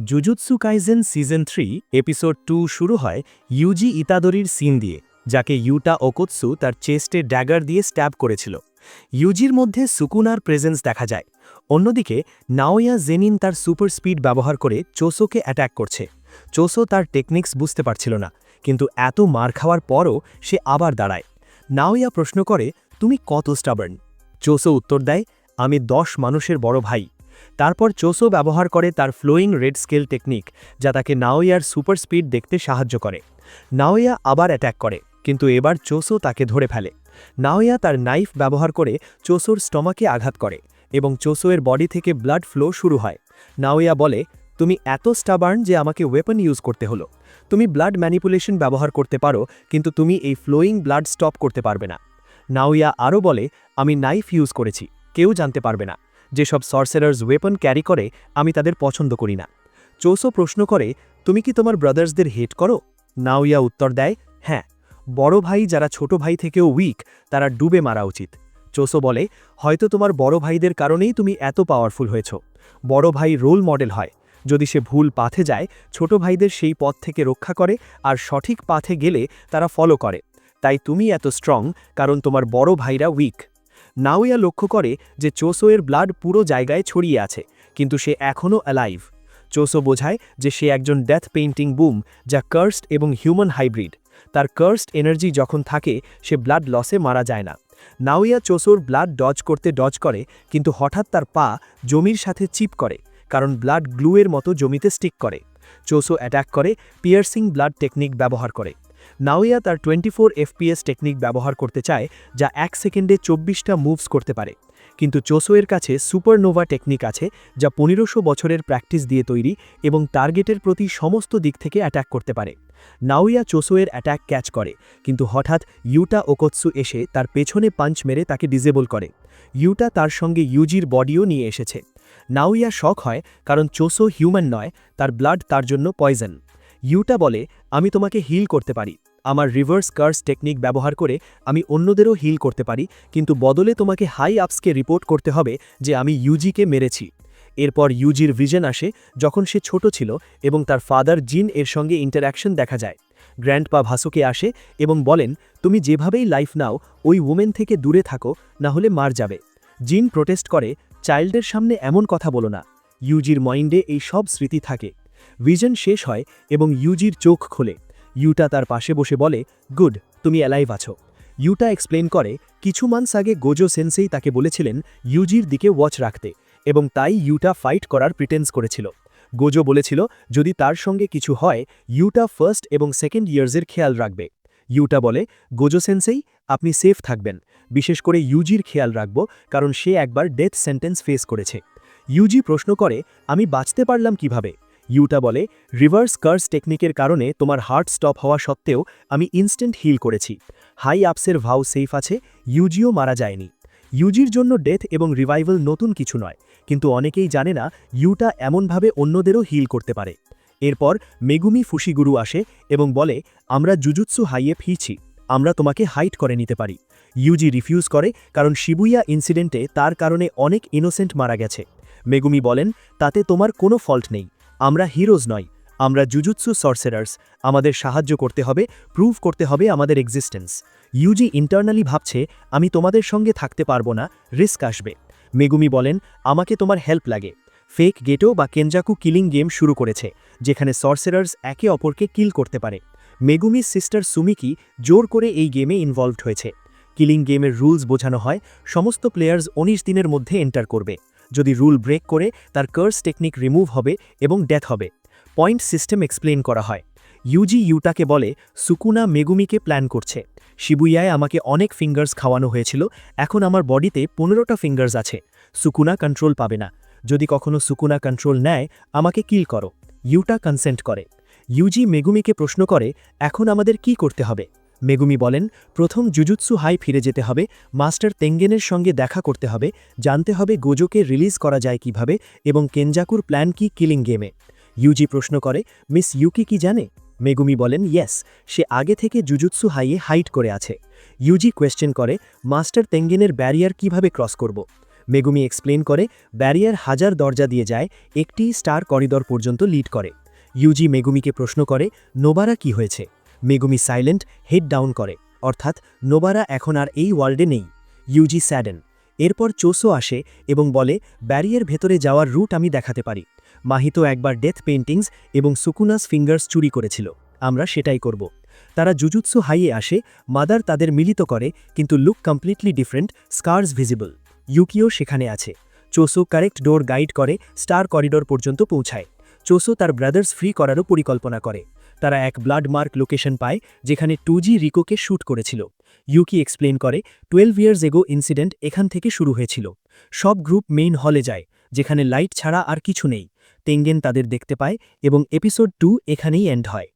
Jujutsu kaizen season 3 episode 2 শুরু হয় Yuji ইতাদোরির scene দিয়ে, যাকে ইউটা ওকোৎসু তার চেস্টে ড্যাগার দিয়ে স্ট্যাব করেছিল। ইউজির মধ্যে সুকুনার প্রেজেন্স দেখা যায়। অন্যদিকে নাওয়া জেনিন তার সুপার স্পিড ব্যবহার করে চোসোকে অ্যাট্যাক করছে। চোসো তার টেকনিক্স বুঝতে পারছিল না, কিন্তু এত মার খাওয়ার পরও সে আবার দাঁড়ায়। নাওয়া প্রশ্ন করে, তুমি কত স্টাবার্ন? চোসো উত্তর দেয়, আমি 10 মানুষের বড় ভাই। তারপর চোসো ব্যবহার করে তার ফ্লোয়িং রেড স্কেল টেকনিক, যা তাকে নাওয়ার সুপার স্পিড দেখতে সাহায্য করে। নাওয়া আবার অ্যাট্যাক করে, কিন্তু এবার চোসো তাকে ধরে ফেলে। নাওয়া তার নাইফ ব্যবহার করে চোসোর স্টমাকে আঘাত করে এবং চোসোয়ের বডি থেকে ব্লাড ফ্লো শুরু হয়। নাওয়া বলে, তুমি এত স্টাবার্ন যে আমাকে ওয়েপন ইউজ করতে হলো। তুমি ব্লাড ম্যানিপুলেশন ব্যবহার করতে পারো, কিন্তু তুমি এই ফ্লোয়িং ব্লাড স্টপ করতে পারবে না। নাওয়া আরও বলে, আমি নাইফ ইউজ করেছি, কেউ জানতে পারবে না। যেসব সর্সারার্স ওয়েপন ক্যারি করে আমি তাদের পছন্দ করি না। চোসো প্রশ্ন করে, তুমি কি তোমার ব্রাদার্সদের হেট করো? নাওয়া উত্তর দেয়, হ্যাঁ, বড় ভাই যারা ছোট ভাই থেকেও উইক, তারা ডুবে মারা উচিত। চোসো বলে, হয়তো তোমার বড় ভাইদের কারণেই তুমি এত পাওয়ারফুল হয়েছ। বড় ভাই রোল মডেল হয়। যদি সে ভুল পাথে যায়, ছোট ভাইদের সেই পথ থেকে রক্ষা করে, আর সঠিক পাথে গেলে তারা ফলো করে। তাই তুমি এত স্ট্রং, কারণ তোমার বড় ভাইরা উইক। নাওয়া লক্ষ্য করে যে চোসোয়ের ব্লাড পুরো জায়গায় ছড়িয়ে আছে, কিন্তু সে এখনও অ্যালাইভ। চোসো বোঝায় যে সে একজন ডেথ পেইন্টিং বুম, যা কার্সড এবং হিউম্যান হাইব্রিড। তার কার্সড এনার্জি যখন থাকে, সে ব্লাড লসে মারা যায় না। নাওয়া চোসোর ব্লাড ডজ করে, কিন্তু হঠাৎ তার পা জমির সাথে চিপ করে, কারণ ব্লাড গ্লুয়ের মতো জমিতে স্টিক করে। চোসো অ্যাট্যাক করে, পিয়ার্সিং ব্লাড টেকনিক ব্যবহার করে। নাওয়া তার 24 FPS টেকনিক ব্যবহার করতে চায়, যা 1 সেকেন্ডে 24টা মুভস করতে পারে। কিন্তু চোসোয়ের কাছে সুপারনোভা টেকনিক আছে, যা 1500 বছরের প্র্যাকটিস দিয়ে তৈরি এবং টার্গেটের প্রতি সমস্ত দিক থেকে অ্যাট্যাক করতে পারে। নাওয়া চোসোয়ের অ্যাট্যাক ক্যাচ করে, কিন্তু হঠাৎ ইউটা ওকোৎসু এসে তার পেছনে পাঞ্চ মেরে তাকে ডিসেবল করে। ইউটা তার সঙ্গে ইউজির বডিও নিয়ে এসেছে। নাওয়া শক হয়, কারণ চোসো হিউম্যান নয়, তার ব্লাড তার জন্য পয়জন। ইউটা বলে, আমি তোমাকে হিল করতে পারি। আমার রিভার্স কার্স টেকনিক ব্যবহার করে আমি অন্যদেরও হিল করতে পারি, কিন্তু বদলে তোমাকে হাই আপসকে রিপোর্ট করতে হবে যে আমি ইউজিকে মেরেছি। এরপর ইউজির ভিশন আসে, যখন সে ছোট ছিল এবং তার ফাদার জিন এর সঙ্গে ইন্টারঅ্যাকশন দেখা যায়। গ্র্যান্ডপা ভাসুকে আসে এবং বলেন, তুমি যেভাবেই লাইফ নাও, ওই ওমেন থেকে দূরে থাকো, না হলে মার যাবে। জিন প্রোটেস্ট করে, চাইল্ডের সামনে এমন কথা বলো না। ইউজির মাইন্ডে এই সব স্মৃতি থাকে। ভিশন শেষ হয় এবং ইউজির চোখ খোলে। ইউটা তার পাশে বসে বলে, গুড, তুমি অ্যালাইভ আছো। ইউটা এক্সপ্লেন করে, কিছু মান্থস আগে গোজো সেন্সেই তাকে বলেছিলেন ইউজির দিকে ওয়াচ রাখতে, এবং তাই ইউটা ফাইট করার প্রিটেন্স করেছিল। গোজো বলেছিল যদি তার সঙ্গে কিছু হয়, ইউটা ফার্স্ট এবং সেকেন্ড ইয়ার্সের খেয়াল রাখবে। ইউটা বলে, গোজো সেন্সেই, আপনি সেফ থাকবেন, বিশেষ করে ইউজির খেয়াল রাখব, কারণ সে একবার ডেথ সেন্টেন্স ফেস করেছে। ইউজি প্রশ্ন করে, আমি বাঁচতে পারলাম কিভাবে? ইউটা বলে, রিভার্স কার্স টেকনিকের কারণে তোমার হার্ট স্টপ হওয়া সত্ত্বেও আমি ইনস্ট্যান্ট হিল করেছি। হাই আপসের ভাও সেফ আছে, ইউজিও মারা যায়নি। ইউজির জন্য ডেথ এবং রিভাইভাল নতুন কিছু নয়, কিন্তু অনেকেই জানে না ইউটা এমনভাবে অন্যদেরও হিল করতে পারে। এরপর মেগুমি ফুশিগুরু আসে এবং বলে, আমরা জুজুৎসু হাইয়ে ফিরছি, আমরা তোমাকে হাইট করে নিতে পারি। ইউজি রিফিউজ করে, কারণ শিবুয়া ইনসিডেন্টে তার কারণে অনেক ইনোসেন্ট মারা গেছে। মেগুমি বলেন, তাতে তোমার কোনো ফল্ট নেই, আমরা হিরোজ নই, আমরা জুজুৎসু সর্সারার্স, আমাদের সাহায্য করতে হবে, প্রুভ করতে হবে আমাদের এক্সিস্টেন্স। ইউজি ইন্টারনালি ভাবছে, আমি তোমাদের সঙ্গে থাকতে পারবো না, রিস্ক আসবে। মেগুমি বলেন, আমাকে তোমার হেল্প লাগে। ফেক গেটো বা কেনজাকু কিলিং গেম শুরু করেছে, যেখানে সর্সারার্স একে অপরকে কিল করতে পারে। মেগুমির সিস্টার সুমিকি জোর করে এই গেমে ইনভলভড হয়েছে। কিলিং গেমের রুলস বোঝানো হয়, সমস্ত প্লেয়ার্স 19 দিনের মধ্যে এন্টার করবে। যদি রুল ব্রেক করে, তার কার্স টেকনিক রিমুভ হবে এবং ডেথ হবে। পয়েন্ট সিস্টেম এক্সপ্লেন করা হয়। ইউজি ইউটাকে বলে, সুকুনা মেগুমিকে প্ল্যান করছে। শিবুয়ায় আমাকে অনেক ফিঙ্গার্স খাওয়ানো হয়েছিল, এখন আমার বডিতে 15টা ফিঙ্গার্স আছে। সুকুনা কন্ট্রোল পাবে না। যদি কখনো সুকুনা কন্ট্রোল নেয়, আমাকে কিল করো। ইউটা কনসেন্ট করে। ইউজি মেগুমিকে প্রশ্ন করে, এখন আমাদের কি করতে হবে? মেগুমি বলেন, প্রথম জুজুৎসু হাই ফিরে যেতে হবে, মাস্টার তেঙ্গেনের সঙ্গে দেখা করতে হবে, জানতে হবে গোজোকে রিলিজ করা যায় কিভাবে এবং কেনজাকুর প্ল্যান কি কিলিং গেমে। ইউজি প্রশ্ন করে, মিস ইউকি কি জানে? মেগুমি বলেন, ইয়েস, সে আগে থেকে জুজুৎসু হাইয়ে হাইট করে আছে। ইউজি কোয়েশ্চেন করে, মাস্টার তেঙ্গেনের ব্যারিয়ার কিভাবে ক্রস করব? মেগুমি এক্সপ্লেন করে ব্যারিয়ার হাজার দরজা দিয়ে যায়, একটি স্টার করিডর পর্যন্ত লিড করে। ইউজি মেগুমিকে প্রশ্ন করে নোবারা কি হয়েছে। মেগুমি সাইলেন্ট, হেড ডাউন করে, অর্থাৎ নোবারা এখন আর এই ওয়ার্ল্ডে নেই। ইউজি স্যাডেন। এরপর চোসো আসে এবং বলে ব্যারিয়ার ভেতরে যাওয়ার রুট আমি দেখাতে পারি। মাহিতো একবার ডেথ পেইন্টিংস এবং সুকুনাস ফিঙ্গার্স চুরি করেছিল, আমরা সেটাই করব। তারা জুজুৎসু হাইয়ে আসে, মাদার তাদের মিলিত করে, কিন্তু look completely different, scarce visible. Yukio সেখানে আছে। চোসো কারেক্ট ডোর গাইড করে, স্টার করিডর পর্যন্ত পৌঁছায়। চোসো তার ব্রাদার্স ফ্রি করারও পরিকল্পনা করে। তারা এক ব্লাড মার্ক লোকেশন পায় যেখানে 2G রিকোকে শ্যুট করেছিল। ইউকি এক্সপ্লেন করে 12 ইয়ার্স এগো ইনসিডেন্ট এখান থেকে শুরু হয়েছিল। সব গ্রুপ মেইন হলে যায়, যেখানে লাইট ছাড়া আর কিছু নেই। টেঙ্গেন তাদের দেখতে পায় এবং এপিসোড 2 এখানেই এন্ড হয়।